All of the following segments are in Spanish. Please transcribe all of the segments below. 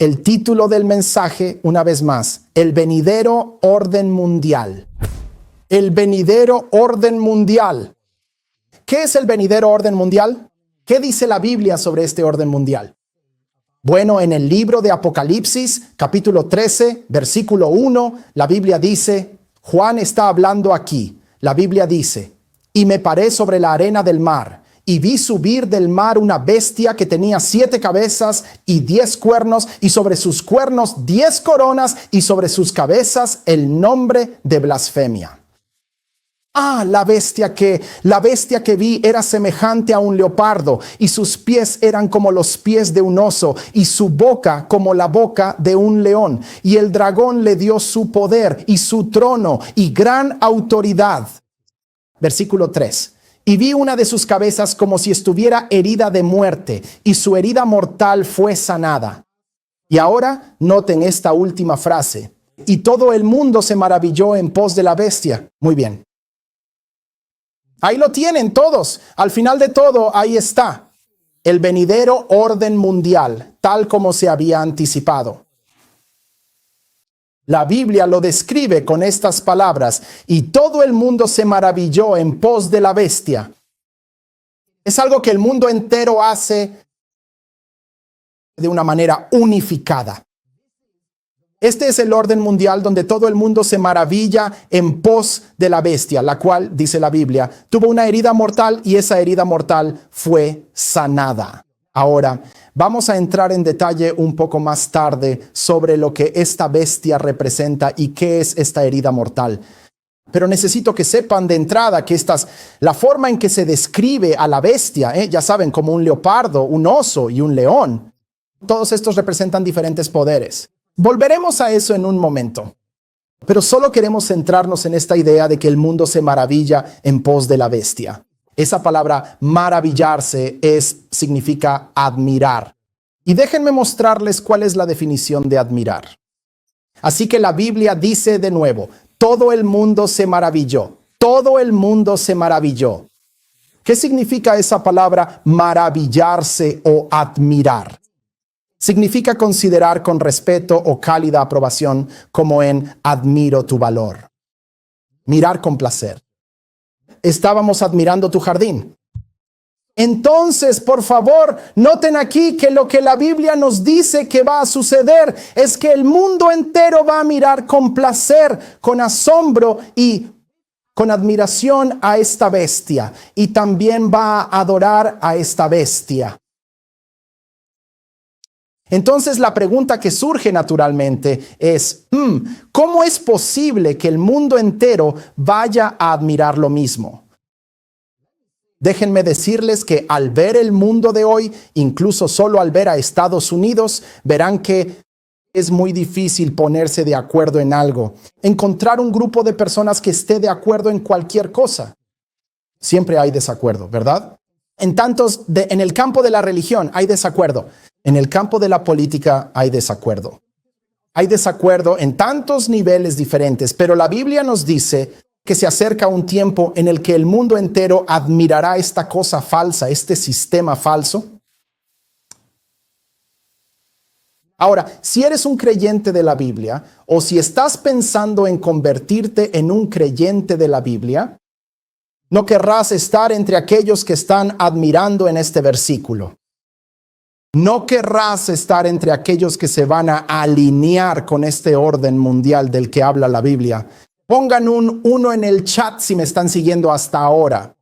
El título del mensaje, una vez más, el venidero orden mundial. El venidero orden mundial. ¿Qué es el venidero orden mundial? ¿Qué dice la Biblia sobre este orden mundial? Bueno, en el libro de Apocalipsis, capítulo 13, versículo 1, la Biblia dice, Juan está hablando aquí. La Biblia dice, y me paré sobre la arena del mar, y vi subir del mar una bestia que tenía 7 cabezas y 10 cuernos, y sobre sus cuernos 10 coronas, y sobre sus cabezas el nombre de blasfemia. La bestia que vi era semejante a un leopardo, y sus pies eran como los pies de un oso, y su boca como la boca de un león. Y el dragón le dio su poder, y su trono, y gran autoridad. Versículo 3. Y vi una de sus cabezas como si estuviera herida de muerte, y su herida mortal fue sanada. Y ahora noten esta última frase. Y todo el mundo se maravilló en pos de la bestia. Muy bien. Ahí lo tienen todos. Al final de todo, ahí está. El venidero orden mundial, tal como se había anticipado. La Biblia lo describe con estas palabras, y todo el mundo se maravilló en pos de la bestia. Es algo que el mundo entero hace de una manera unificada. Este es el orden mundial donde todo el mundo se maravilla en pos de la bestia, la cual, dice la Biblia, tuvo una herida mortal y esa herida mortal fue sanada. Ahora, vamos a entrar en detalle un poco más tarde sobre lo que esta bestia representa y qué es esta herida mortal. Pero necesito que sepan de entrada que la forma en que se describe a la bestia, ya saben, como un leopardo, un oso y un león, todos estos representan diferentes poderes. Volveremos a eso en un momento, pero solo queremos centrarnos en esta idea de que el mundo se maravilla en pos de la bestia. Esa palabra maravillarse significa admirar. Y déjenme mostrarles cuál es la definición de admirar. Así que la Biblia dice de nuevo, todo el mundo se maravilló. Todo el mundo se maravilló. ¿Qué significa esa palabra maravillarse o admirar? Significa considerar con respeto o cálida aprobación, como en admiro tu valor. Mirar con placer. Estábamos admirando tu jardín. Entonces, por favor, noten aquí que lo que la Biblia nos dice que va a suceder es que el mundo entero va a mirar con placer, con asombro y con admiración a esta bestia. Y también va a adorar a esta bestia. Entonces la pregunta que surge naturalmente es, ¿cómo es posible que el mundo entero vaya a admirar lo mismo? Déjenme decirles que al ver el mundo de hoy, incluso solo al ver a Estados Unidos, verán que es muy difícil ponerse de acuerdo en algo. Encontrar un grupo de personas que esté de acuerdo en cualquier cosa. Siempre hay desacuerdo, ¿verdad? En el campo de la religión hay desacuerdo. En el campo de la política hay desacuerdo. Hay desacuerdo en tantos niveles diferentes, pero la Biblia nos dice que se acerca un tiempo en el que el mundo entero admirará esta cosa falsa, este sistema falso. Ahora, si eres un creyente de la Biblia, o si estás pensando en convertirte en un creyente de la Biblia, no querrás estar entre aquellos que están admirando en este versículo. No querrás estar entre aquellos que se van a alinear con este orden mundial del que habla la Biblia. Pongan un 1 en el chat si me están siguiendo hasta ahora.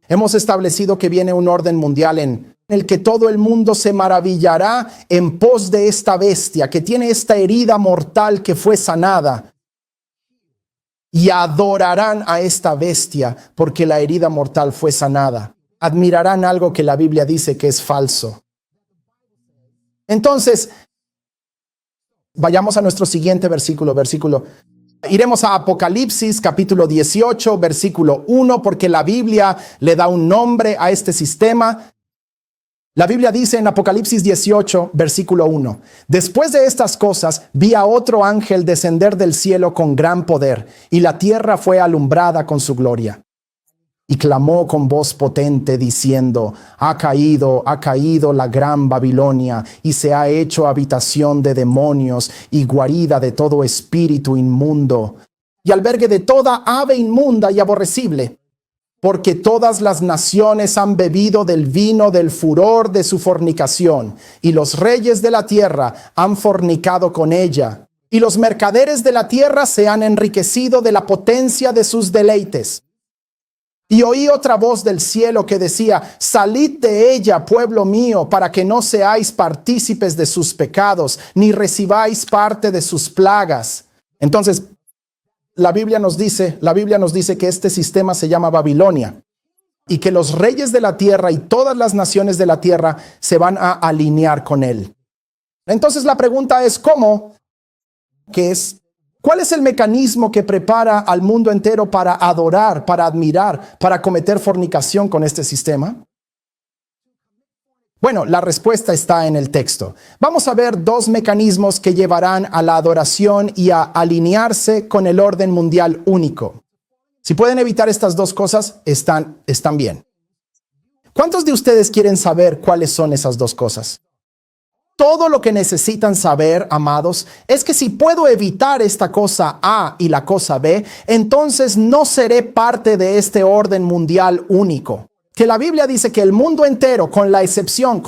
Hemos establecido que viene un orden mundial en el que todo el mundo se maravillará en pos de esta bestia que tiene esta herida mortal que fue sanada. Y adorarán a esta bestia porque la herida mortal fue sanada. Admirarán algo que la Biblia dice que es falso. Entonces, vayamos a nuestro siguiente versículo. Iremos a Apocalipsis, capítulo 18, versículo 1, porque la Biblia le da un nombre a este sistema. La Biblia dice en Apocalipsis 18, versículo 1, después de estas cosas, vi a otro ángel descender del cielo con gran poder, y la tierra fue alumbrada con su gloria. y clamó con voz potente diciendo: ha caído la gran Babilonia, y se ha hecho habitación de demonios y guarida de todo espíritu inmundo, y albergue de toda ave inmunda y aborrecible. Porque todas las naciones han bebido del vino del furor de su fornicación, y los reyes de la tierra han fornicado con ella, y los mercaderes de la tierra se han enriquecido de la potencia de sus deleites. Y oí otra voz del cielo que decía: salid de ella, pueblo mío, para que no seáis partícipes de sus pecados, ni recibáis parte de sus plagas. Entonces, la Biblia nos dice que este sistema se llama Babilonia, y que los reyes de la tierra y todas las naciones de la tierra se van a alinear con él. Entonces la pregunta es: ¿cómo? ¿Cuál es el mecanismo que prepara al mundo entero para adorar, para admirar, para cometer fornicación con este sistema? Bueno, la respuesta está en el texto. Vamos a ver dos mecanismos que llevarán a la adoración y a alinearse con el orden mundial único. Si pueden evitar estas dos cosas, están bien. ¿Cuántos de ustedes quieren saber cuáles son esas dos cosas? Todo lo que necesitan saber, amados, es que si puedo evitar esta cosa A y la cosa B, entonces no seré parte de este orden mundial único. Que la Biblia dice que el mundo entero, con la excepción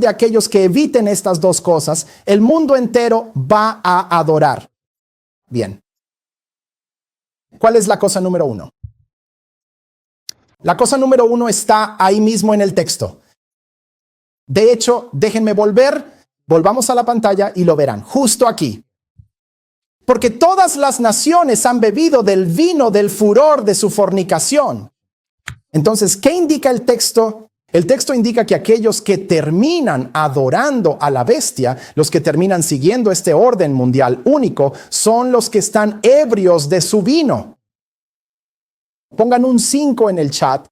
de aquellos que eviten estas dos cosas, el mundo entero va a adorar. Bien. ¿Cuál es la cosa número uno? La cosa número uno está ahí mismo en el texto. De hecho, déjenme volvamos a la pantalla y lo verán, justo aquí. Porque todas las naciones han bebido del vino del furor de su fornicación. Entonces, ¿qué indica el texto? El texto indica que aquellos que terminan adorando a la bestia, los que terminan siguiendo este orden mundial único, son los que están ebrios de su vino. Pongan un 5 en el chat.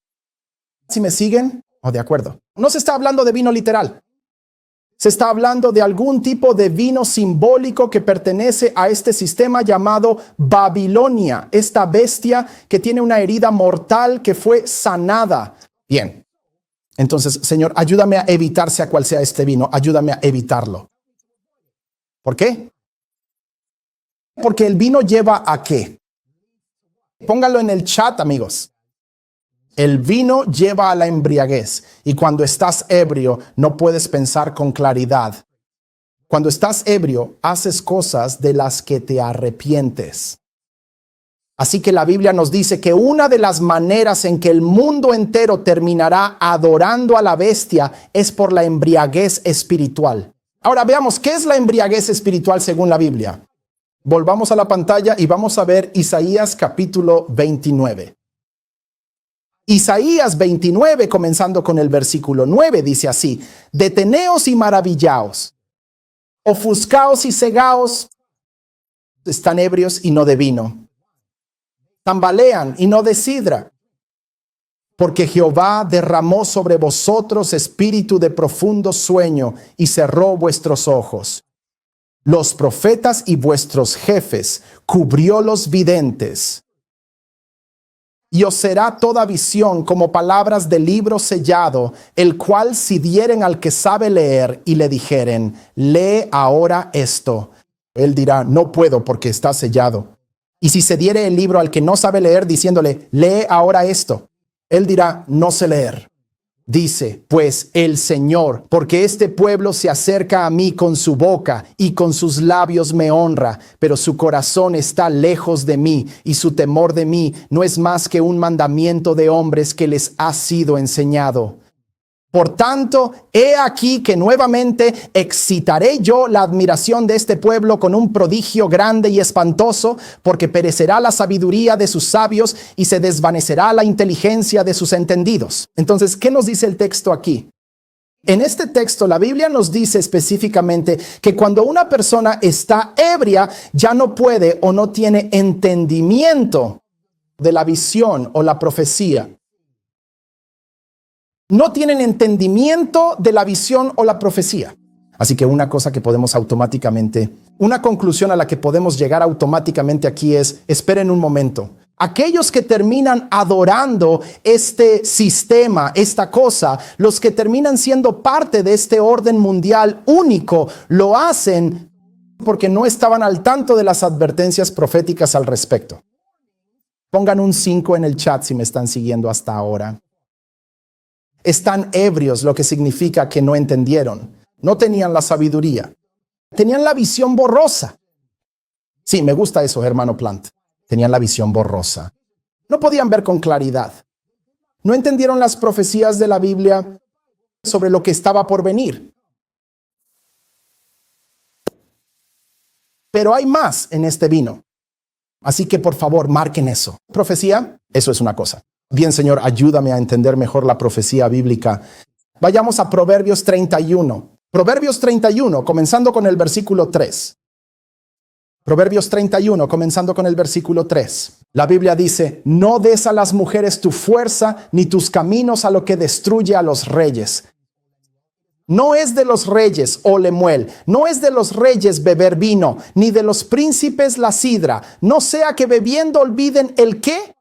¿Si me siguen? Oh, de acuerdo. No se está hablando de vino literal. Se está hablando de algún tipo de vino simbólico que pertenece a este sistema llamado Babilonia, esta bestia que tiene una herida mortal que fue sanada. Bien, entonces, Señor, ayúdame a evitar sea cual sea este vino, ayúdame a evitarlo. ¿Por qué? Porque el vino lleva ¿a qué? Pónganlo en el chat, amigos. El vino lleva a la embriaguez, y cuando estás ebrio no puedes pensar con claridad. Cuando estás ebrio, haces cosas de las que te arrepientes. Así que la Biblia nos dice que una de las maneras en que el mundo entero terminará adorando a la bestia es por la embriaguez espiritual. Ahora veamos, ¿qué es la embriaguez espiritual según la Biblia? Volvamos a la pantalla y vamos a ver Isaías capítulo 29. Isaías 29, comenzando con el versículo 9, dice así: deteneos y maravillaos, ofuscaos y cegaos, están ebrios y no de vino, tambalean y no de sidra, porque Jehová derramó sobre vosotros espíritu de profundo sueño y cerró vuestros ojos. Los profetas y vuestros jefes cubrió los videntes. Y os será toda visión como palabras de libro sellado, el cual si dieren al que sabe leer y le dijeren: lee ahora esto, él dirá: no puedo porque está sellado. Y si se diere el libro al que no sabe leer diciéndole: lee ahora esto, él dirá: no sé leer. Dice pues el Señor: porque este pueblo se acerca a mí con su boca y con sus labios me honra, pero su corazón está lejos de mí, y su temor de mí no es más que un mandamiento de hombres que les ha sido enseñado. Por tanto, he aquí que nuevamente excitaré yo la admiración de este pueblo con un prodigio grande y espantoso, porque perecerá la sabiduría de sus sabios y se desvanecerá la inteligencia de sus entendidos. Entonces, ¿qué nos dice el texto aquí? En este texto, la Biblia nos dice específicamente que cuando una persona está ebria, ya no puede o no tiene entendimiento de la visión o la profecía. No tienen entendimiento de la visión o la profecía. Así que una conclusión a la que podemos llegar automáticamente aquí es: esperen un momento. Aquellos que terminan adorando este sistema, esta cosa, los que terminan siendo parte de este orden mundial único, lo hacen porque no estaban al tanto de las advertencias proféticas al respecto. Pongan un 5 en el chat si me están siguiendo hasta ahora. Están ebrios, lo que significa que no entendieron. No tenían la sabiduría. Tenían la visión borrosa. Sí, me gusta eso, hermano Plant. Tenían la visión borrosa. No podían ver con claridad. No entendieron las profecías de la Biblia sobre lo que estaba por venir. Pero hay más en este vino. Así que por favor, marquen eso. Profecía, eso es una cosa. Bien, Señor, ayúdame a entender mejor la profecía bíblica. Vayamos a Proverbios 31. Proverbios 31, comenzando con el versículo 3. Proverbios 31, comenzando con el versículo 3. La Biblia dice, no des a las mujeres tu fuerza, ni tus caminos a lo que destruye a los reyes. No es de los reyes, oh Lemuel, no es de los reyes beber vino, ni de los príncipes la sidra, no sea que bebiendo olviden el ¿qué?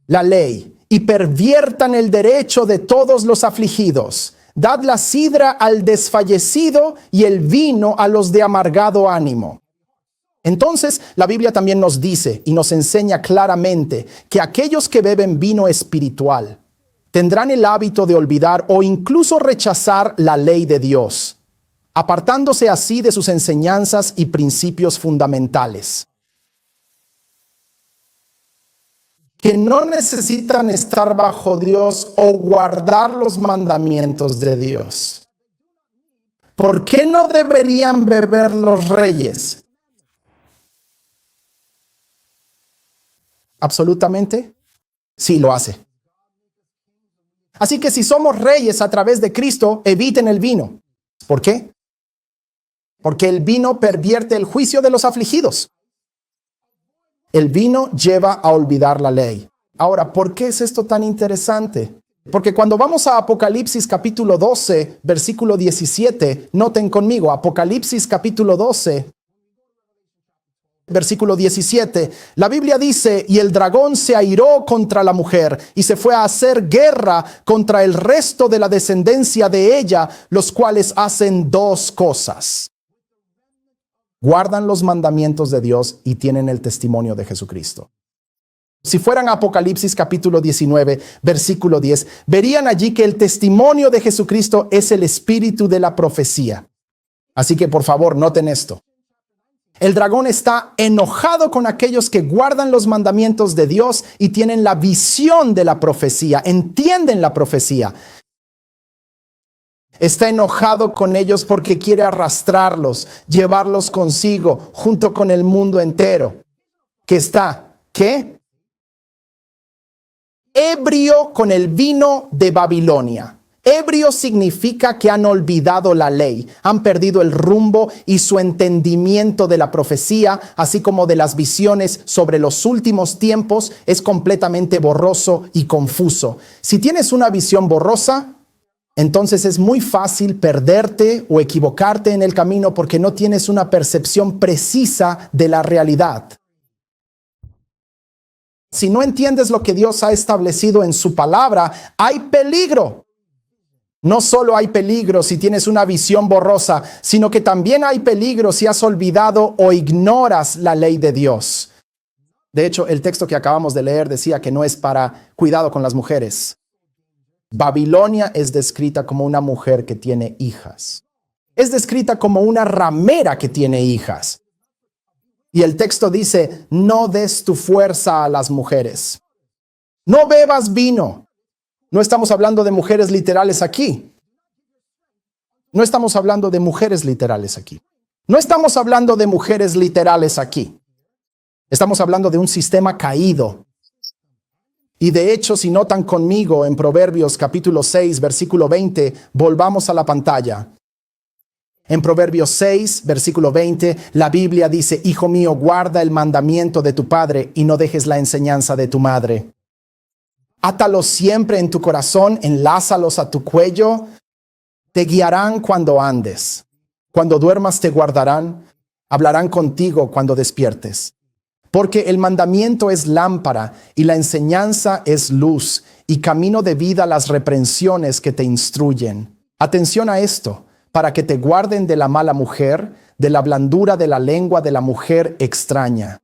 La ley, y perviertan el derecho de todos los afligidos. Dad la sidra al desfallecido y el vino a los de amargado ánimo. Entonces, la Biblia también nos dice y nos enseña claramente que aquellos que beben vino espiritual tendrán el hábito de olvidar o incluso rechazar la ley de Dios, apartándose así de sus enseñanzas y principios fundamentales. Que no necesitan estar bajo Dios o guardar los mandamientos de Dios. ¿Por qué no deberían beber los reyes? Absolutamente, sí lo hace. Así que si somos reyes a través de Cristo, eviten el vino. ¿Por qué? Porque el vino pervierte el juicio de los afligidos. El vino lleva a olvidar la ley. Ahora, ¿por qué es esto tan interesante? Porque cuando vamos a Apocalipsis capítulo 12, versículo 17, noten conmigo, Apocalipsis capítulo 12, versículo 17, la Biblia dice, y el dragón se airó contra la mujer y se fue a hacer guerra contra el resto de la descendencia de ella, los cuales hacen dos cosas. Guardan los mandamientos de Dios y tienen el testimonio de Jesucristo. Si fueran a Apocalipsis capítulo 19, versículo 10, verían allí que el testimonio de Jesucristo es el espíritu de la profecía. Así que por favor, noten esto. El dragón está enojado con aquellos que guardan los mandamientos de Dios y tienen la visión de la profecía, entienden la profecía. Está enojado con ellos porque quiere arrastrarlos, llevarlos consigo, junto con el mundo entero. Que está, ¿qué? Ebrio con el vino de Babilonia. Ebrio significa que han olvidado la ley, han perdido el rumbo y su entendimiento de la profecía, así como de las visiones sobre los últimos tiempos, es completamente borroso y confuso. Si tienes una visión borrosa, entonces es muy fácil perderte o equivocarte en el camino porque no tienes una percepción precisa de la realidad. Si no entiendes lo que Dios ha establecido en su palabra, hay peligro. No solo hay peligro si tienes una visión borrosa, sino que también hay peligro si has olvidado o ignoras la ley de Dios. De hecho, el texto que acabamos de leer decía que no es para cuidado con las mujeres. Babilonia es descrita como una mujer que tiene hijas. Es descrita como una ramera que tiene hijas. Y el texto dice, no des tu fuerza a las mujeres. No bebas vino. No estamos hablando de mujeres literales aquí. No estamos hablando de mujeres literales aquí. No estamos hablando de mujeres literales aquí. Estamos hablando de un sistema caído. Y de hecho, si notan conmigo en Proverbios capítulo 6, versículo 20, volvamos a la pantalla. En Proverbios 6, versículo 20, la Biblia dice, hijo mío, guarda el mandamiento de tu padre y no dejes la enseñanza de tu madre. Átalos siempre en tu corazón, enlázalos a tu cuello, te guiarán cuando andes. Cuando duermas te guardarán, hablarán contigo cuando despiertes. Porque el mandamiento es lámpara y la enseñanza es luz y camino de vida las reprensiones que te instruyen. Atención a esto, para que te guarden de la mala mujer, de la blandura de la lengua de la mujer extraña.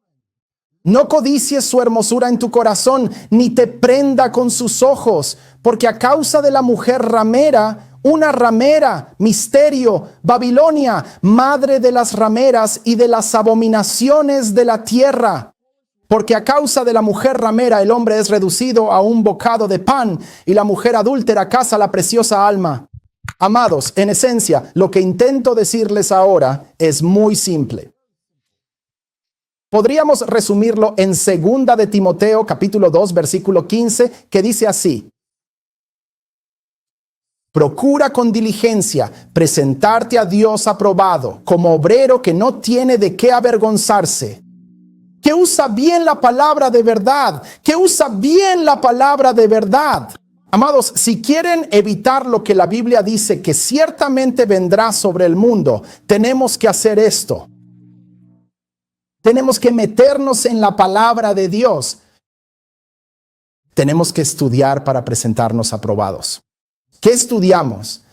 No codicies su hermosura en tu corazón, ni te prenda con sus ojos, porque a causa de la mujer ramera, una ramera, misterio, Babilonia, madre de las rameras y de las abominaciones de la tierra. Porque a causa de la mujer ramera el hombre es reducido a un bocado de pan, y la mujer adúltera caza la preciosa alma. Amados, en esencia, lo que intento decirles ahora es muy simple. Podríamos resumirlo en 2 de Timoteo, capítulo 2, versículo 15, que dice así: procura con diligencia presentarte a Dios aprobado, como obrero que no tiene de qué avergonzarse, que usa bien la palabra de verdad, que usa bien la palabra de verdad. Amados, si quieren evitar lo que la Biblia dice que ciertamente vendrá sobre el mundo, tenemos que hacer esto. Tenemos que meternos en la palabra de Dios. Tenemos que estudiar para presentarnos aprobados. ¿Qué estudiamos?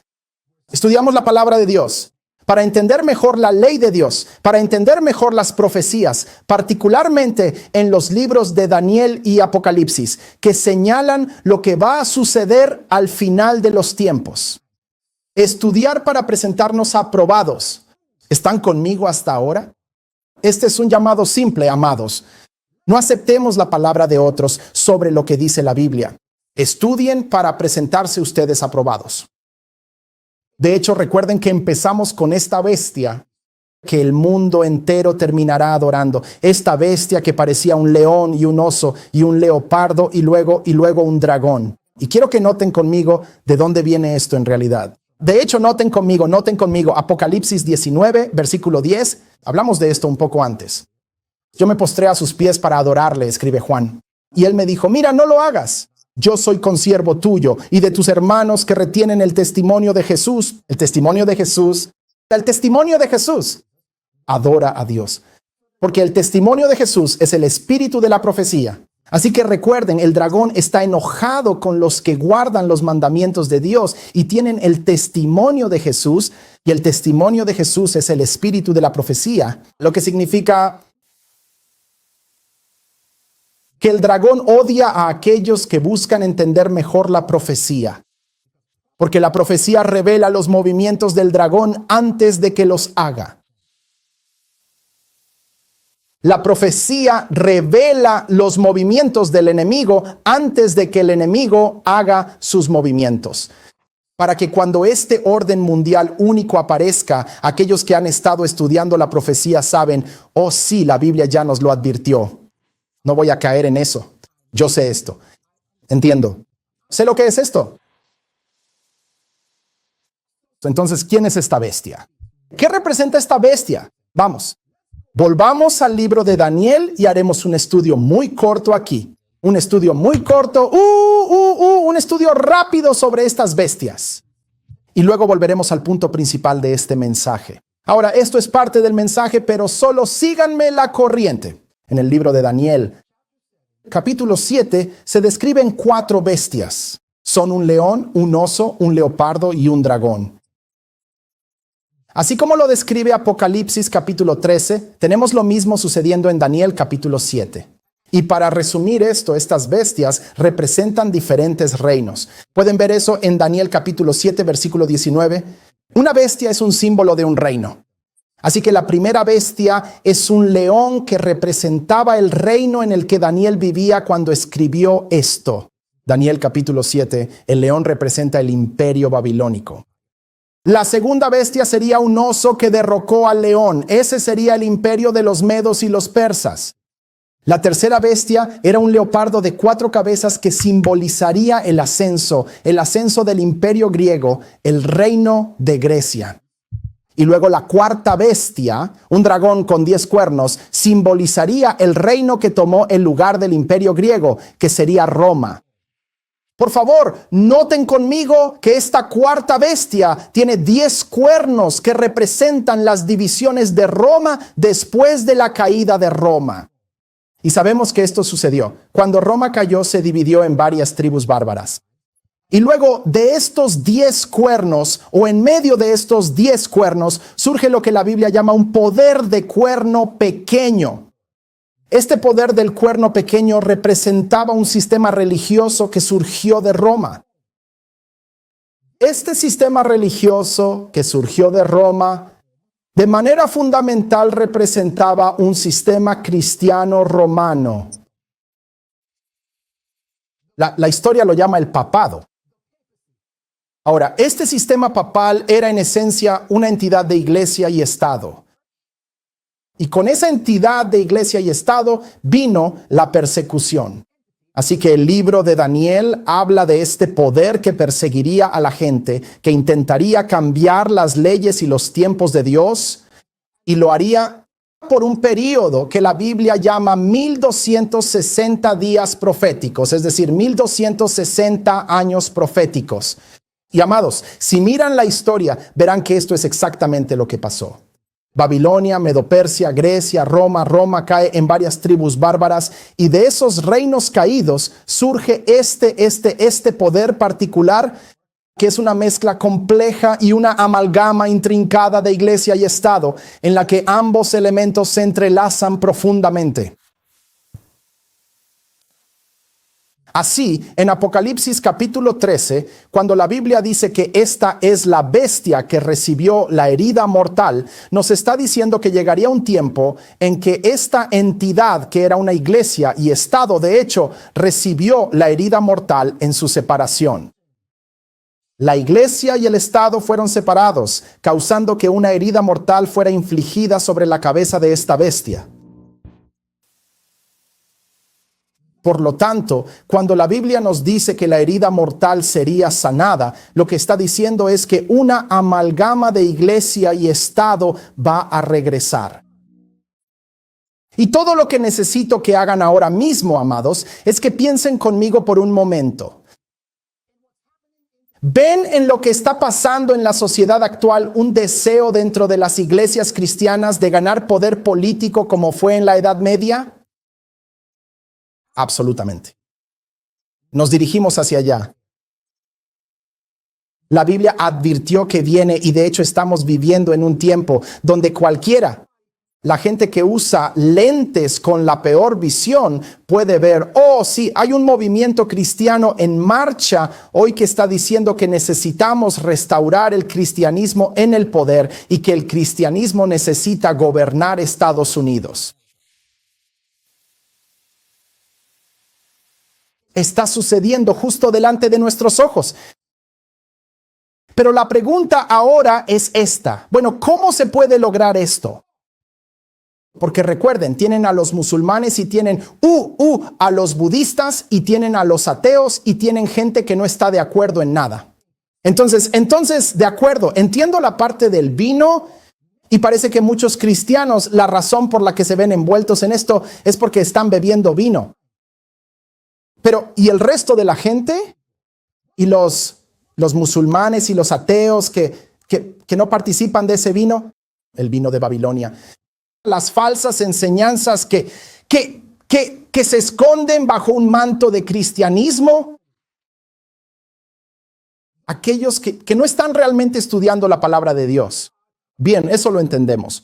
Estudiamos la palabra de Dios para entender mejor la ley de Dios, para entender mejor las profecías, particularmente en los libros de Daniel y Apocalipsis, que señalan lo que va a suceder al final de los tiempos. Estudiar para presentarnos aprobados. ¿Están conmigo hasta ahora? Este es un llamado simple, amados. No aceptemos la palabra de otros sobre lo que dice la Biblia. Estudien para presentarse ustedes aprobados. De hecho, recuerden que empezamos con esta bestia que el mundo entero terminará adorando. Esta bestia que parecía un león y un oso y un leopardo y luego un dragón. Y quiero que noten conmigo de dónde viene esto en realidad. De hecho, noten conmigo, Apocalipsis 19, versículo 10. Hablamos de esto un poco antes. Yo me postré a sus pies para adorarle, escribe Juan. Y él me dijo, mira, no lo hagas. Yo soy consiervo tuyo y de tus hermanos que retienen el testimonio de Jesús. El testimonio de Jesús. El testimonio de Jesús. Adora a Dios. Porque el testimonio de Jesús es el espíritu de la profecía. Así que recuerden, el dragón está enojado con los que guardan los mandamientos de Dios y tienen el testimonio de Jesús. Y el testimonio de Jesús es el espíritu de la profecía. Lo que significa que el dragón odia a aquellos que buscan entender mejor la profecía. Porque la profecía revela los movimientos del dragón antes de que los haga. La profecía revela los movimientos del enemigo antes de que el enemigo haga sus movimientos. Para que cuando este orden mundial único aparezca, aquellos que han estado estudiando la profecía saben, oh sí, la Biblia ya nos lo advirtió. No voy a caer en eso. Yo sé esto. Entiendo. Sé lo que es esto. Entonces, ¿quién es esta bestia? ¿Qué representa esta bestia? Vamos. Volvamos al libro de Daniel y haremos un estudio muy corto aquí. Un estudio muy corto, un estudio rápido sobre estas bestias. Y luego volveremos al punto principal de este mensaje. Ahora, esto es parte del mensaje, pero solo síganme la corriente. En el libro de Daniel, capítulo 7, se describen 4 bestias. Son un león, un oso, un leopardo y un dragón. Así como lo describe Apocalipsis capítulo 13, tenemos lo mismo sucediendo en Daniel capítulo 7. Y para resumir esto, estas bestias representan diferentes reinos. Pueden ver eso en Daniel capítulo 7, versículo 19. Una bestia es un símbolo de un reino. Así que la primera bestia es un león que representaba el reino en el que Daniel vivía cuando escribió esto. Daniel capítulo 7, el león representa el imperio babilónico. La segunda bestia sería un oso que derrocó al león. Ese sería el imperio de los medos y los persas. La tercera bestia era un leopardo de 4 cabezas que simbolizaría el ascenso del imperio griego, el reino de Grecia. Y luego la cuarta bestia, un dragón con 10 cuernos, simbolizaría el reino que tomó el lugar del imperio griego, que sería Roma. Por favor, noten conmigo que esta cuarta bestia tiene 10 cuernos que representan las divisiones de Roma después de la caída de Roma. Y sabemos que esto sucedió. Cuando Roma cayó, se dividió en varias tribus bárbaras. Y luego de estos 10 cuernos, o en medio de estos 10 cuernos, surge lo que la Biblia llama un poder de cuerno pequeño. Este poder del cuerno pequeño representaba un sistema religioso que surgió de Roma. Este sistema religioso que surgió de Roma, de manera fundamental representaba un sistema cristiano romano. La historia lo llama el papado. Ahora, este sistema papal era en esencia una entidad de iglesia y Estado. Y con esa entidad de iglesia y Estado vino la persecución. Así que el libro de Daniel habla de este poder que perseguiría a la gente, que intentaría cambiar las leyes y los tiempos de Dios, y lo haría por un periodo que la Biblia llama 1260 días proféticos, es decir, 1260 años proféticos. Y amados, si miran la historia, verán que esto es exactamente lo que pasó. Babilonia, Medo-Persia, Grecia, Roma cae en varias tribus bárbaras, y de esos reinos caídos surge este poder particular, que es una mezcla compleja y una amalgama intrincada de iglesia y Estado, en la que ambos elementos se entrelazan profundamente. Así, en Apocalipsis capítulo 13, cuando la Biblia dice que esta es la bestia que recibió la herida mortal, nos está diciendo que llegaría un tiempo en que esta entidad, que era una iglesia y Estado, de hecho, recibió la herida mortal en su separación. La iglesia y el Estado fueron separados, causando que una herida mortal fuera infligida sobre la cabeza de esta bestia. Por lo tanto, cuando la Biblia nos dice que la herida mortal sería sanada, lo que está diciendo es que una amalgama de iglesia y Estado va a regresar. Y todo lo que necesito que hagan ahora mismo, amados, es que piensen conmigo por un momento. ¿Ven en lo que está pasando en la sociedad actual un deseo dentro de las iglesias cristianas de ganar poder político como fue en la Edad Media? Absolutamente. Nos dirigimos hacia allá. La Biblia advirtió que viene, y de hecho estamos viviendo en un tiempo donde cualquiera, la gente que usa lentes con la peor visión, puede ver, oh sí, hay un movimiento cristiano en marcha hoy que está diciendo que necesitamos restaurar el cristianismo en el poder y que el cristianismo necesita gobernar Estados Unidos. Está sucediendo justo delante de nuestros ojos. Pero la pregunta ahora es esta. Bueno, ¿cómo se puede lograr esto? Porque recuerden, tienen a los musulmanes y tienen a los budistas y tienen a los ateos y tienen gente que no está de acuerdo en nada. Entonces, de acuerdo, entiendo la parte del vino y parece que muchos cristianos, la razón por la que se ven envueltos en esto es porque están bebiendo vino. Pero, ¿y el resto de la gente? ¿Y los musulmanes y los ateos que no participan de ese vino? El vino de Babilonia. Las falsas enseñanzas que se esconden bajo un manto de cristianismo. Aquellos que no están realmente estudiando la palabra de Dios. Bien, eso lo entendemos.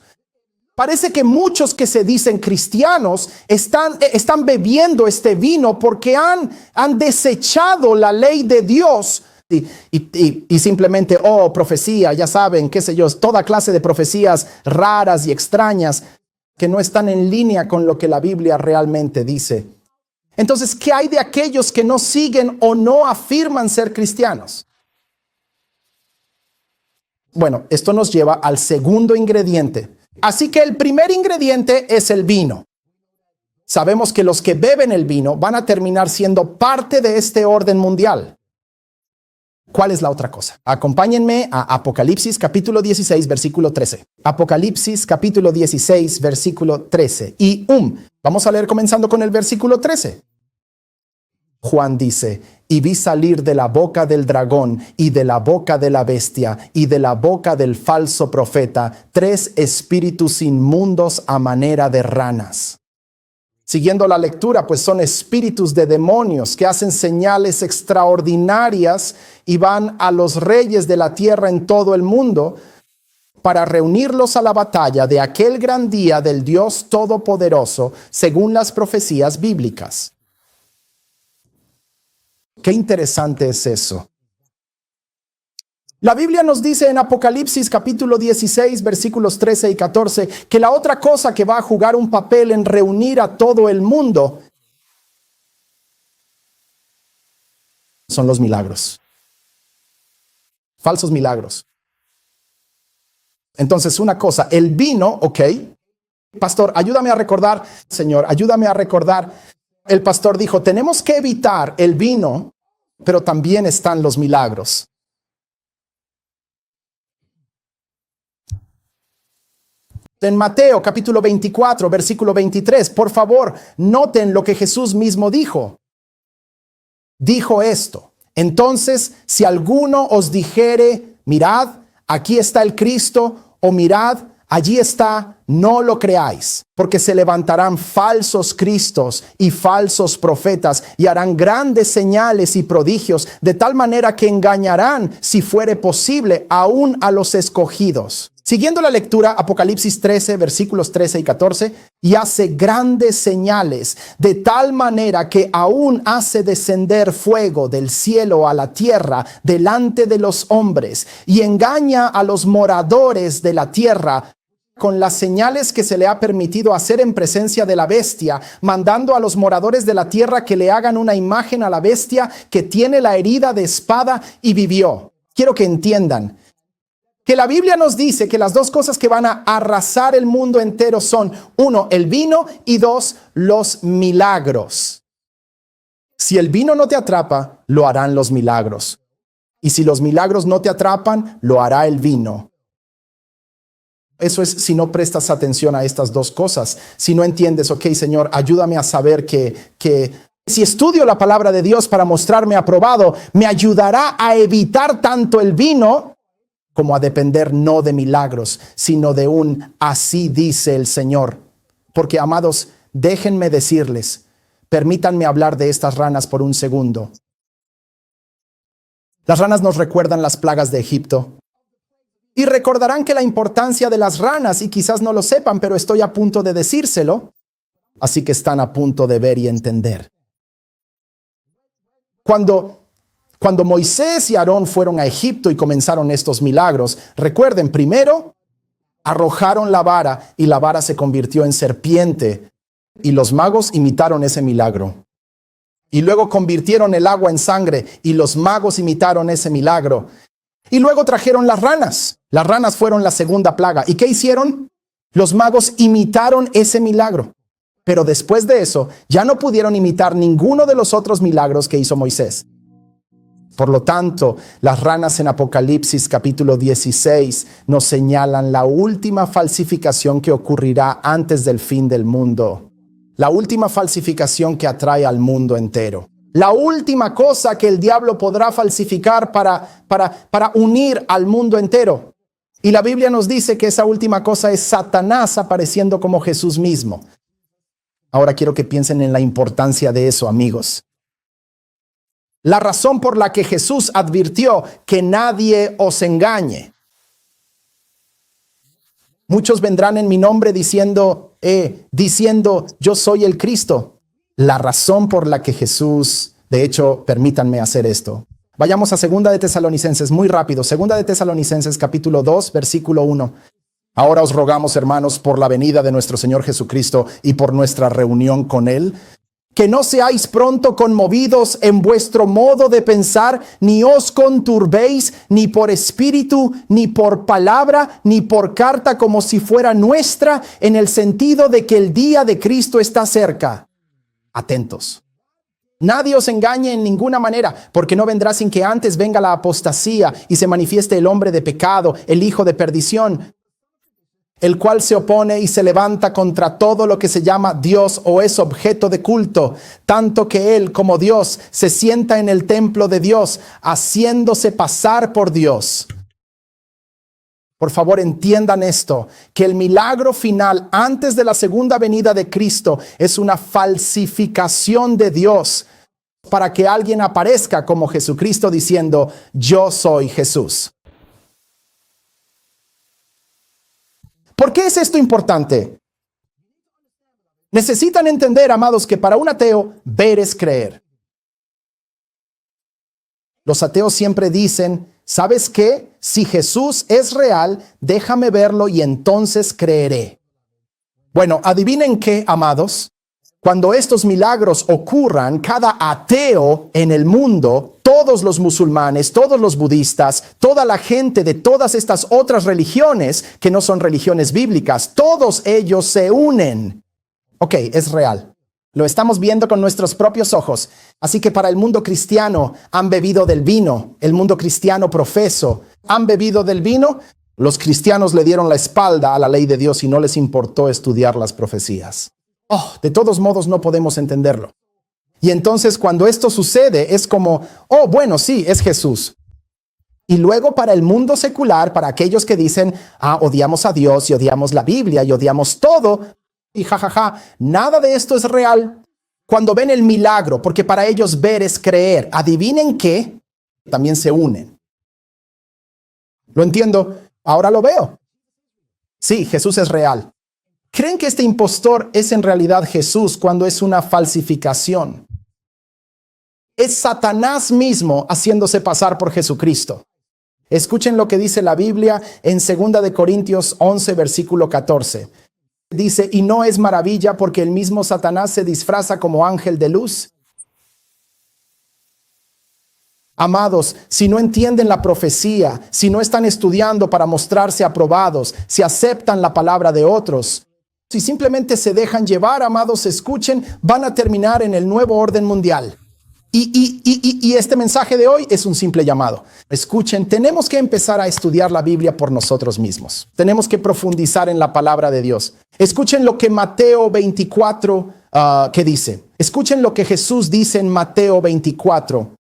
Parece que muchos que se dicen cristianos están bebiendo este vino porque han desechado la ley de Dios y simplemente, profecía, ya saben, qué sé yo, toda clase de profecías raras y extrañas que no están en línea con lo que la Biblia realmente dice. Entonces, ¿qué hay de aquellos que no siguen o no afirman ser cristianos? Bueno, esto nos lleva al segundo ingrediente. Así que el primer ingrediente es el vino. Sabemos que los que beben el vino van a terminar siendo parte de este orden mundial. ¿Cuál es la otra cosa? Acompáñenme a Apocalipsis capítulo 16, versículo 13. Apocalipsis capítulo 16, versículo 13. Y vamos a leer comenzando con el versículo 13. Juan dice, y vi salir de la boca del dragón y de la boca de la bestia y de la boca del falso profeta 3 espíritus inmundos a manera de ranas. Siguiendo la lectura, pues son espíritus de demonios que hacen señales extraordinarias y van a los reyes de la tierra en todo el mundo para reunirlos a la batalla de aquel gran día del Dios Todopoderoso, según las profecías bíblicas. Qué interesante es eso. La Biblia nos dice en Apocalipsis capítulo 16, versículos 13 y 14, que la otra cosa que va a jugar un papel en reunir a todo el mundo son los milagros. Falsos milagros. Entonces, una cosa, el vino, ok. Pastor, ayúdame a recordar, Señor, ayúdame a recordar. El pastor dijo, tenemos que evitar el vino, pero también están los milagros. En Mateo capítulo 24, versículo 23, por favor, noten lo que Jesús mismo dijo. Dijo esto: entonces, si alguno os dijere, mirad, aquí está el Cristo, o mirad, allí está, no lo creáis, porque se levantarán falsos cristos y falsos profetas y harán grandes señales y prodigios, de tal manera que engañarán, si fuere posible, aún a los escogidos. Siguiendo la lectura, Apocalipsis 13, versículos 13 y 14, y hace grandes señales, de tal manera que aún hace descender fuego del cielo a la tierra delante de los hombres, y engaña a los moradores de la tierra con las señales que se le ha permitido hacer en presencia de la bestia, mandando a los moradores de la tierra que le hagan una imagen a la bestia que tiene la herida de espada y vivió. Quiero que entiendan que la Biblia nos dice que las dos cosas que van a arrasar el mundo entero son, uno, el vino, y dos, los milagros. Si el vino no te atrapa, lo harán los milagros. Y si los milagros no te atrapan, lo hará el vino. Eso es si no prestas atención a estas dos cosas. Si no entiendes, ok, Señor, ayúdame a saber que si estudio la palabra de Dios para mostrarme aprobado, me ayudará a evitar tanto el vino como a depender no de milagros, sino de un así dice el Señor. Porque, amados, déjenme decirles, permítanme hablar de estas ranas por un segundo. Las ranas nos recuerdan las plagas de Egipto. Y recordarán que la importancia de las ranas, y quizás no lo sepan, pero estoy a punto de decírselo, así que están a punto de ver y entender. Cuando Moisés y Aarón fueron a Egipto y comenzaron estos milagros, recuerden, primero arrojaron la vara y la vara se convirtió en serpiente y los magos imitaron ese milagro. Y luego convirtieron el agua en sangre y los magos imitaron ese milagro. Y luego trajeron las ranas. Las ranas fueron la segunda plaga. ¿Y qué hicieron? Los magos imitaron ese milagro. Pero después de eso, ya no pudieron imitar ninguno de los otros milagros que hizo Moisés. Por lo tanto, las ranas en Apocalipsis capítulo 16 nos señalan la última falsificación que ocurrirá antes del fin del mundo. La última falsificación que atrae al mundo entero. La última cosa que el diablo podrá falsificar para unir al mundo entero. Y la Biblia nos dice que esa última cosa es Satanás apareciendo como Jesús mismo. Ahora quiero que piensen en la importancia de eso, amigos. La razón por la que Jesús advirtió que nadie os engañe. Muchos vendrán en mi nombre diciendo, yo soy el Cristo. La razón por la que Jesús, de hecho, permítanme hacer esto. Vayamos a 2 de Tesalonicenses, muy rápido. 2 de Tesalonicenses, capítulo 2, versículo 1. Ahora os rogamos, hermanos, por la venida de nuestro Señor Jesucristo y por nuestra reunión con Él, que no seáis pronto conmovidos en vuestro modo de pensar, ni os conturbéis, ni por espíritu, ni por palabra, ni por carta como si fuera nuestra, en el sentido de que el día de Cristo está cerca. Atentos. Nadie os engañe en ninguna manera, porque no vendrá sin que antes venga la apostasía y se manifieste el hombre de pecado, el hijo de perdición, el cual se opone y se levanta contra todo lo que se llama Dios o es objeto de culto, tanto que él, como Dios, se sienta en el templo de Dios, haciéndose pasar por Dios. Por favor, entiendan esto, que el milagro final antes de la segunda venida de Cristo es una falsificación de Dios para que alguien aparezca como Jesucristo diciendo, yo soy Jesús. ¿Por qué es esto importante? Necesitan entender, amados, que para un ateo, ver es creer. Los ateos siempre dicen, ¿sabes qué? Si Jesús es real, déjame verlo y entonces creeré. Bueno, adivinen qué, amados. Cuando estos milagros ocurran, cada ateo en el mundo, todos los musulmanes, todos los budistas, toda la gente de todas estas otras religiones que no son religiones bíblicas, todos ellos se unen. Ok, es real. Lo estamos viendo con nuestros propios ojos. Así que para el mundo cristiano han bebido del vino. El mundo cristiano profeso. ¿Han bebido del vino? Los cristianos le dieron la espalda a la ley de Dios y no les importó estudiar las profecías. De todos modos no podemos entenderlo. Y entonces cuando esto sucede es como, bueno, sí, es Jesús. Y luego para el mundo secular, para aquellos que dicen, odiamos a Dios y odiamos la Biblia y odiamos todo, y jajaja, nada de esto es real. Cuando ven el milagro, porque para ellos ver es creer, adivinen qué, también se unen. Lo entiendo, ahora lo veo. Sí, Jesús es real. ¿Creen que este impostor es en realidad Jesús cuando es una falsificación? Es Satanás mismo haciéndose pasar por Jesucristo. Escuchen lo que dice la Biblia en 2 de Corintios 11, versículo 14. Dice, y no es maravilla porque el mismo Satanás se disfraza como ángel de luz. Amados, si no entienden la profecía, si no están estudiando para mostrarse aprobados, si aceptan la palabra de otros, si simplemente se dejan llevar, amados, escuchen, van a terminar en el nuevo orden mundial. Y este mensaje de hoy es un simple llamado. Escuchen, tenemos que empezar a estudiar la Biblia por nosotros mismos. Tenemos que profundizar en la palabra de Dios. Escuchen lo que Mateo 24 que dice. Escuchen lo que Jesús dice en Mateo 24.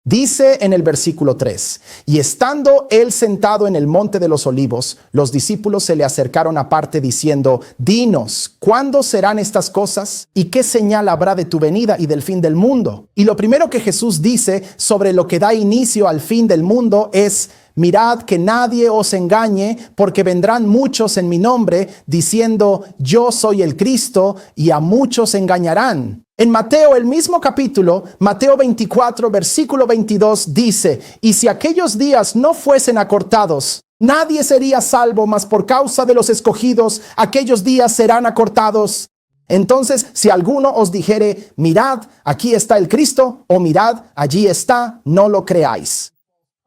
Dice en el versículo 3, y estando él sentado en el monte de los olivos, los discípulos se le acercaron aparte diciendo, dinos, ¿cuándo serán estas cosas? ¿Y qué señal habrá de tu venida y del fin del mundo? Y lo primero que Jesús dice sobre lo que da inicio al fin del mundo es, mirad que nadie os engañe, porque vendrán muchos en mi nombre, diciendo, yo soy el Cristo, y a muchos engañarán. En Mateo, el mismo capítulo, Mateo 24, versículo 22, dice, y si aquellos días no fuesen acortados, nadie sería salvo, mas por causa de los escogidos, aquellos días serán acortados. Entonces, si alguno os dijere, mirad, aquí está el Cristo, o mirad, allí está, no lo creáis.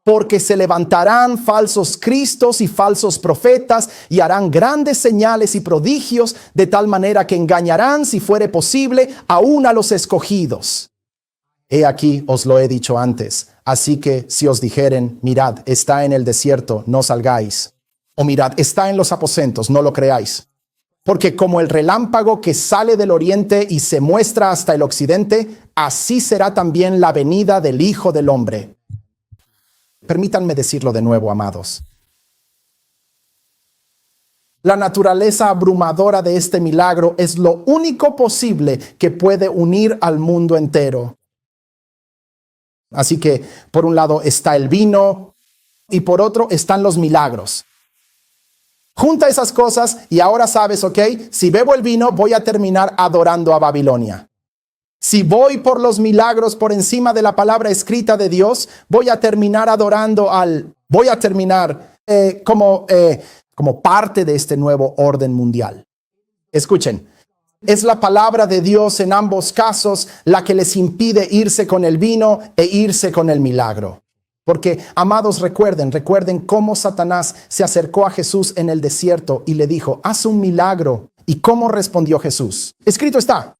Porque se levantarán falsos cristos y falsos profetas y harán grandes señales y prodigios, de tal manera que engañarán, si fuere posible, aún a los escogidos. He aquí, os lo he dicho antes. Así que si os dijeren, mirad, está en el desierto, no salgáis. O mirad, está en los aposentos, no lo creáis. Porque como el relámpago que sale del oriente y se muestra hasta el occidente, así será también la venida del Hijo del Hombre. Permítanme decirlo de nuevo, amados. La naturaleza abrumadora de este milagro es lo único posible que puede unir al mundo entero. Así que, por un lado está el vino y por otro están los milagros. Junta esas cosas y ahora sabes, ok, si bebo el vino voy a terminar adorando a Babilonia. Si voy por los milagros por encima de la palabra escrita de Dios, voy a terminar como parte de este nuevo orden mundial. Escuchen, es la palabra de Dios en ambos casos la que les impide irse con el vino e irse con el milagro. Porque, amados, recuerden cómo Satanás se acercó a Jesús en el desierto y le dijo, haz un milagro. ¿Y cómo respondió Jesús? Escrito está.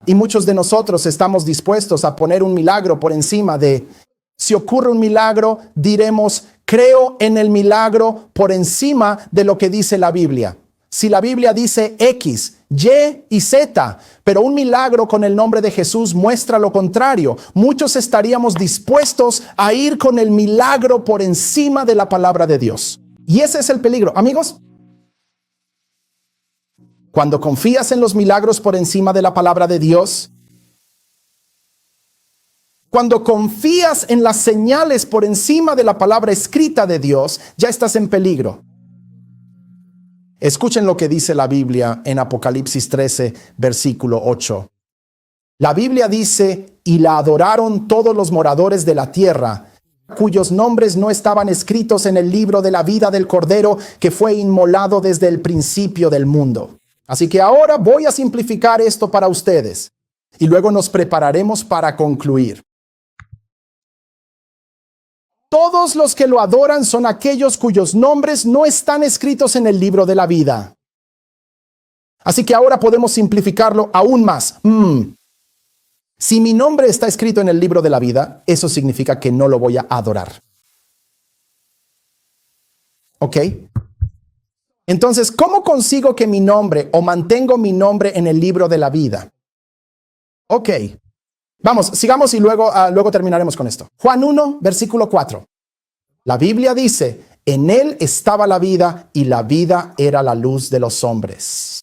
Y muchos de nosotros estamos dispuestos a poner un milagro por encima de, si ocurre un milagro, diremos, creo en el milagro por encima de lo que dice la Biblia. Si la Biblia dice X, Y y Z, pero un milagro con el nombre de Jesús muestra lo contrario, muchos estaríamos dispuestos a ir con el milagro por encima de la palabra de Dios. Y ese es el peligro. Amigos, cuando confías en los milagros por encima de la palabra de Dios, cuando confías en las señales por encima de la palabra escrita de Dios, ya estás en peligro. Escuchen lo que dice la Biblia en Apocalipsis 13, versículo 8. La Biblia dice, y la adoraron todos los moradores de la tierra, cuyos nombres no estaban escritos en el libro de la vida del Cordero que fue inmolado desde el principio del mundo. Así que ahora voy a simplificar esto para ustedes y luego nos prepararemos para concluir. Todos los que lo adoran son aquellos cuyos nombres no están escritos en el libro de la vida. Así que ahora podemos simplificarlo aún más. Si mi nombre está escrito en el libro de la vida, eso significa que no lo voy a adorar. ¿Ok? Entonces, ¿cómo consigo que mi nombre o mantengo mi nombre en el libro de la vida? Ok. Vamos, sigamos y luego terminaremos con esto. Juan 1, versículo 4. La Biblia dice, en él estaba la vida y la vida era la luz de los hombres.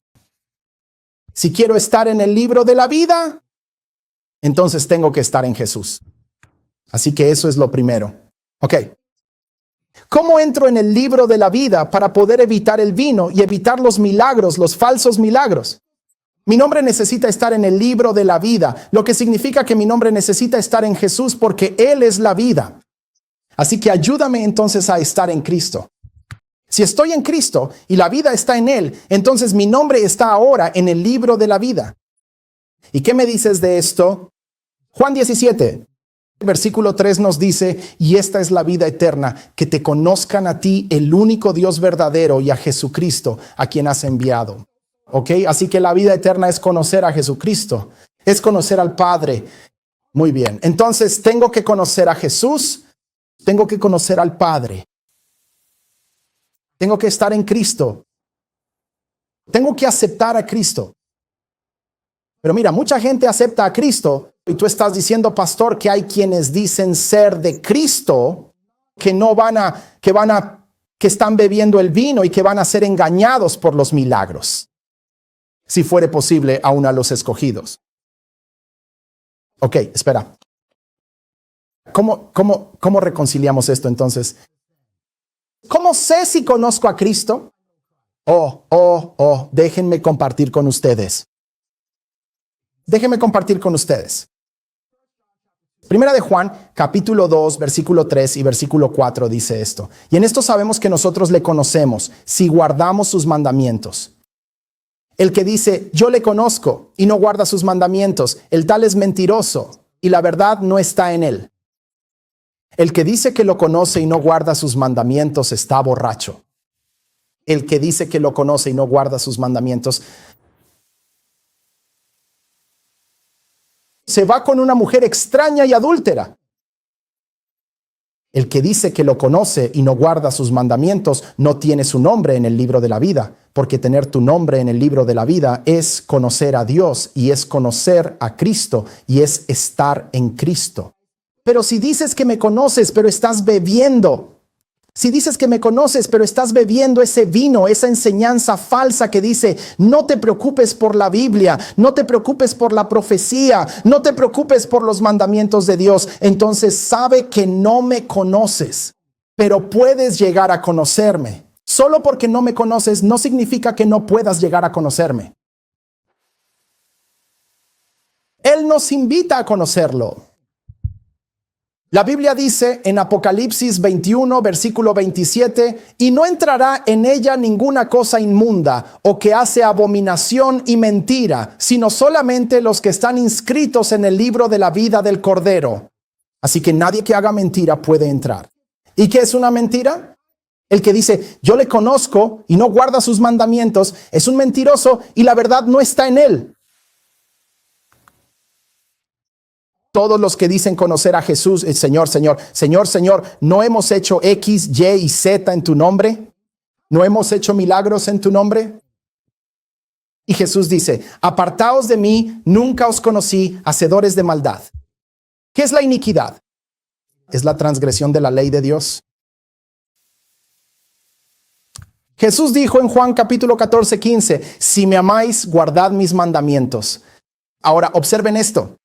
Si quiero estar en el libro de la vida, entonces tengo que estar en Jesús. Así que eso es lo primero. Ok. ¿Cómo entro en el libro de la vida para poder evitar el vino y evitar los milagros, los falsos milagros? Mi nombre necesita estar en el libro de la vida, lo que significa que mi nombre necesita estar en Jesús porque Él es la vida. Así que ayúdame entonces a estar en Cristo. Si estoy en Cristo y la vida está en Él, entonces mi nombre está ahora en el libro de la vida. ¿Y qué me dices de esto? Juan 17, versículo 3 nos dice, y esta es la vida eterna, que te conozcan a ti, el único Dios verdadero, y a Jesucristo, a quien has enviado. ¿Ok? Así que la vida eterna es conocer a Jesucristo, es conocer al Padre. Muy bien, entonces tengo que conocer a Jesús, tengo que conocer al Padre. Tengo que estar en Cristo. Tengo que aceptar a Cristo. Pero mira, mucha gente acepta a Cristo y tú estás diciendo, pastor, que hay quienes dicen ser de Cristo, que están bebiendo el vino y que van a ser engañados por los milagros. Si fuere posible, aún a los escogidos. Ok, espera. ¿Cómo reconciliamos esto entonces? ¿Cómo sé si conozco a Cristo? Déjenme compartir con ustedes. Déjenme compartir con ustedes. Primera de Juan, capítulo 2, versículo 3 y versículo 4 dice esto. Y en esto sabemos que nosotros le conocemos, si guardamos sus mandamientos. El que dice, yo le conozco y no guarda sus mandamientos, el tal es mentiroso y la verdad no está en él. El que dice que lo conoce y no guarda sus mandamientos está borracho. El que dice que lo conoce y no guarda sus mandamientos se va con una mujer extraña y adúltera. El que dice que lo conoce y no guarda sus mandamientos no tiene su nombre en el libro de la vida, porque tener tu nombre en el libro de la vida es conocer a Dios y es conocer a Cristo y es estar en Cristo. Pero si dices que me conoces, pero estás bebiendo, si dices que me conoces, pero estás bebiendo ese vino, esa enseñanza falsa que dice, no te preocupes por la Biblia, no te preocupes por la profecía, no te preocupes por los mandamientos de Dios, entonces sabe que no me conoces, pero puedes llegar a conocerme. Solo porque no me conoces no significa que no puedas llegar a conocerme. Él nos invita a conocerlo. La Biblia dice en Apocalipsis 21, versículo 27, y no entrará en ella ninguna cosa inmunda o que hace abominación y mentira, sino solamente los que están inscritos en el libro de la vida del Cordero. Así que nadie que haga mentira puede entrar. ¿Y qué es una mentira? El que dice, yo le conozco y no guarda sus mandamientos, es un mentiroso y la verdad no está en él. Todos los que dicen conocer a Jesús, Señor, Señor, Señor, Señor, ¿no hemos hecho X, Y y Z en tu nombre? ¿No hemos hecho milagros en tu nombre? Y Jesús dice, apartaos de mí, nunca os conocí, hacedores de maldad. ¿Qué es la iniquidad? Es la transgresión de la ley de Dios. Jesús dijo en Juan capítulo 14, 15, si me amáis, guardad mis mandamientos. Ahora, observen esto.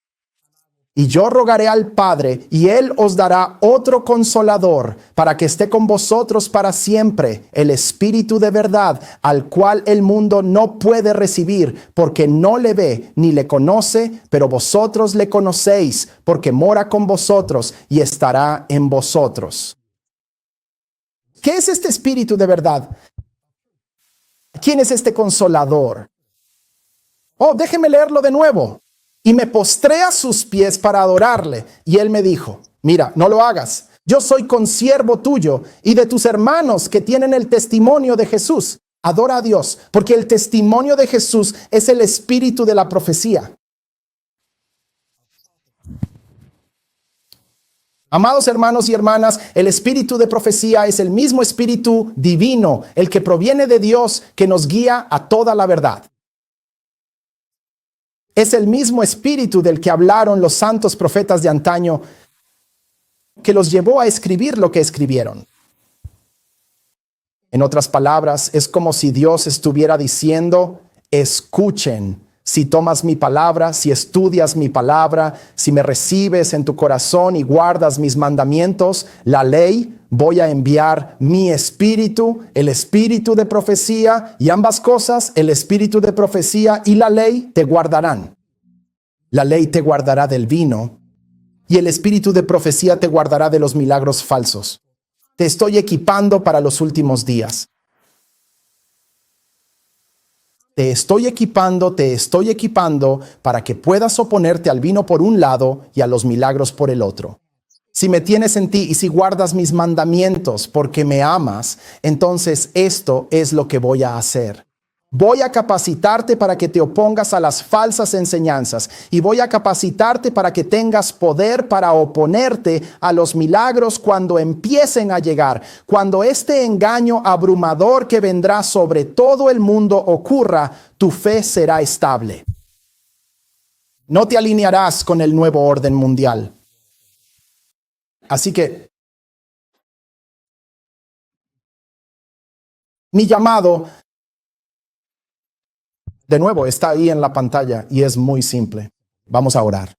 Y yo rogaré al Padre, y Él os dará otro consolador, para que esté con vosotros para siempre, el Espíritu de verdad, al cual el mundo no puede recibir, porque no le ve ni le conoce, pero vosotros le conocéis, porque mora con vosotros y estará en vosotros. ¿Qué es este Espíritu de verdad? ¿Quién es este consolador? Oh, déjeme leerlo de nuevo. Y me postré a sus pies para adorarle. Y él me dijo, mira, no lo hagas. Yo soy consiervo tuyo y de tus hermanos que tienen el testimonio de Jesús. Adora a Dios, porque el testimonio de Jesús es el espíritu de la profecía. Amados hermanos y hermanas, el espíritu de profecía es el mismo espíritu divino, el que proviene de Dios, que nos guía a toda la verdad. Es el mismo espíritu del que hablaron los santos profetas de antaño, que los llevó a escribir lo que escribieron. En otras palabras, es como si Dios estuviera diciendo, escuchen, si tomas mi palabra, si estudias mi palabra, si me recibes en tu corazón y guardas mis mandamientos, la ley, voy a enviar mi espíritu, el espíritu de profecía, y ambas cosas, el espíritu de profecía y la ley, te guardarán. La ley te guardará del vino, y el espíritu de profecía te guardará de los milagros falsos. Te estoy equipando para los últimos días. Te estoy equipando para que puedas oponerte al vino por un lado y a los milagros por el otro. Si me tienes en ti y si guardas mis mandamientos porque me amas, entonces esto es lo que voy a hacer. Voy a capacitarte para que te opongas a las falsas enseñanzas y voy a capacitarte para que tengas poder para oponerte a los milagros cuando empiecen a llegar. Cuando este engaño abrumador que vendrá sobre todo el mundo ocurra, tu fe será estable. No te alinearás con el nuevo orden mundial. Así que mi llamado, de nuevo, está ahí en la pantalla y es muy simple. Vamos a orar.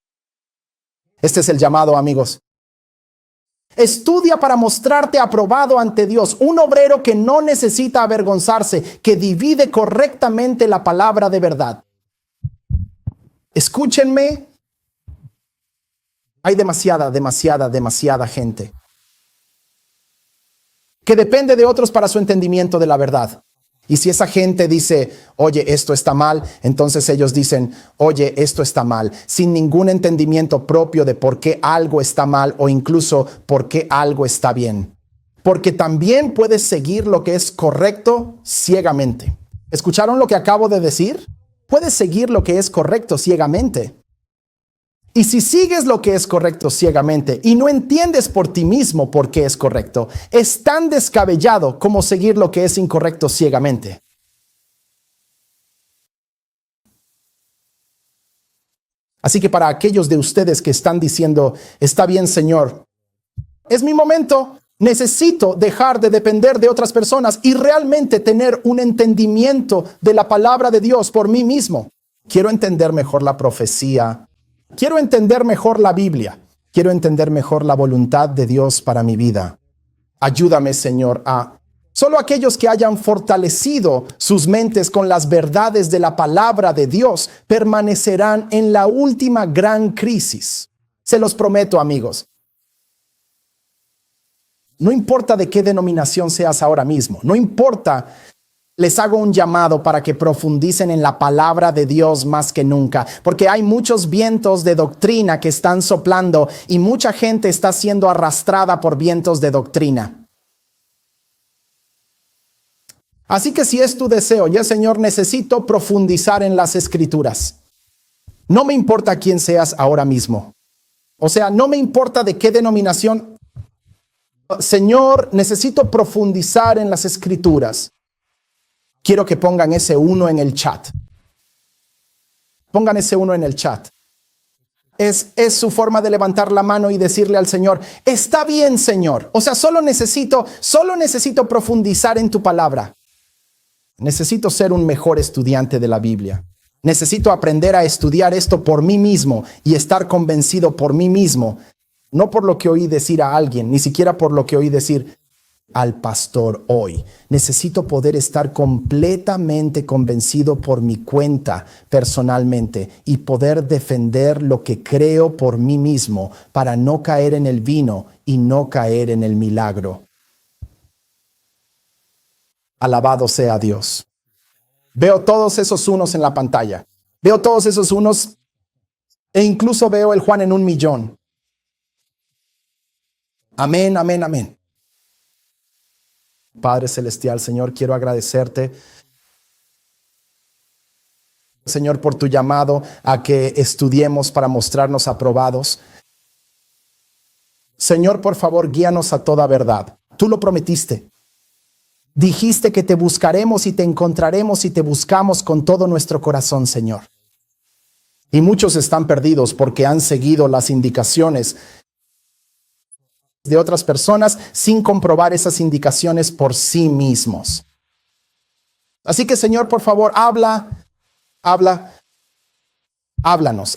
Este es el llamado, amigos. Estudia para mostrarte aprobado ante Dios, un obrero que no necesita avergonzarse, que divide correctamente la palabra de verdad. Escúchenme. Hay demasiada gente que depende de otros para su entendimiento de la verdad. Y si esa gente dice, oye, esto está mal, entonces ellos dicen, oye, esto está mal, sin ningún entendimiento propio de por qué algo está mal o incluso por qué algo está bien. Porque también puedes seguir lo que es correcto ciegamente. ¿Escucharon lo que acabo de decir? Puedes seguir lo que es correcto ciegamente. Y si sigues lo que es correcto ciegamente y no entiendes por ti mismo por qué es correcto, es tan descabellado como seguir lo que es incorrecto ciegamente. Así que para aquellos de ustedes que están diciendo, está bien, Señor, es mi momento, necesito dejar de depender de otras personas y realmente tener un entendimiento de la palabra de Dios por mí mismo. Quiero entender mejor la profecía. Quiero entender mejor la Biblia. Quiero entender mejor la voluntad de Dios para mi vida. Ayúdame, Señor, solo aquellos que hayan fortalecido sus mentes con las verdades de la palabra de Dios permanecerán en la última gran crisis. Se los prometo, amigos. No importa de qué denominación seas ahora mismo. No importa. Les hago un llamado para que profundicen en la palabra de Dios más que nunca, porque hay muchos vientos de doctrina que están soplando y mucha gente está siendo arrastrada por vientos de doctrina. Así que si es tu deseo, ya Señor, necesito profundizar en las Escrituras. No me importa quién seas ahora mismo. O sea, no me importa de qué denominación. Señor, necesito profundizar en las Escrituras. Quiero que pongan ese 1 en el chat. Pongan ese 1 en el chat. Es su forma de levantar la mano y decirle al Señor, está bien, Señor. O sea, solo necesito profundizar en tu palabra. Necesito ser un mejor estudiante de la Biblia. Necesito aprender a estudiar esto por mí mismo y estar convencido por mí mismo, no por lo que oí decir a alguien, ni siquiera por lo que oí decir al pastor hoy. Necesito poder estar completamente convencido por mi cuenta personalmente y poder defender lo que creo por mí mismo para no caer en el vino y no caer en el milagro. Alabado sea Dios. Veo todos esos unos en la pantalla. Veo todos esos unos e incluso veo el Juan en 1,000,000. Amén, amén, amén. Padre Celestial, Señor, quiero agradecerte, Señor, por tu llamado a que estudiemos para mostrarnos aprobados. Señor, por favor, guíanos a toda verdad. Tú lo prometiste. Dijiste que te buscaremos y te encontraremos y te buscamos con todo nuestro corazón, Señor. Y muchos están perdidos porque han seguido las indicaciones de otras personas sin comprobar esas indicaciones por sí mismos. Así que, Señor, por favor, háblanos,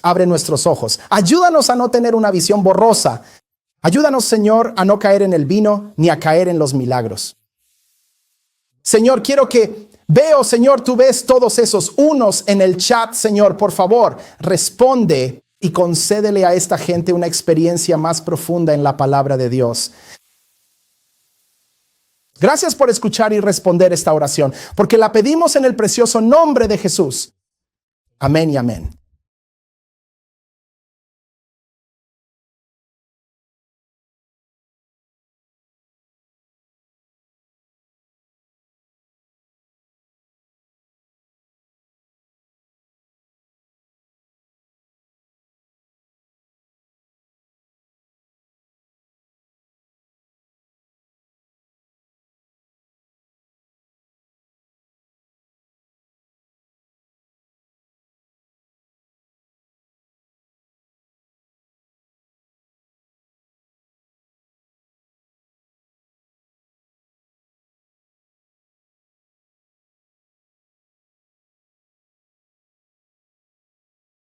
abre nuestros ojos. Ayúdanos a no tener una visión borrosa. Ayúdanos, Señor, a no caer en el vino ni a caer en los milagros. Señor, Señor, tú ves todos esos unos en el chat, Señor, por favor, responde y concédele a esta gente una experiencia más profunda en la palabra de Dios. Gracias por escuchar y responder esta oración, porque la pedimos en el precioso nombre de Jesús. Amén y amén.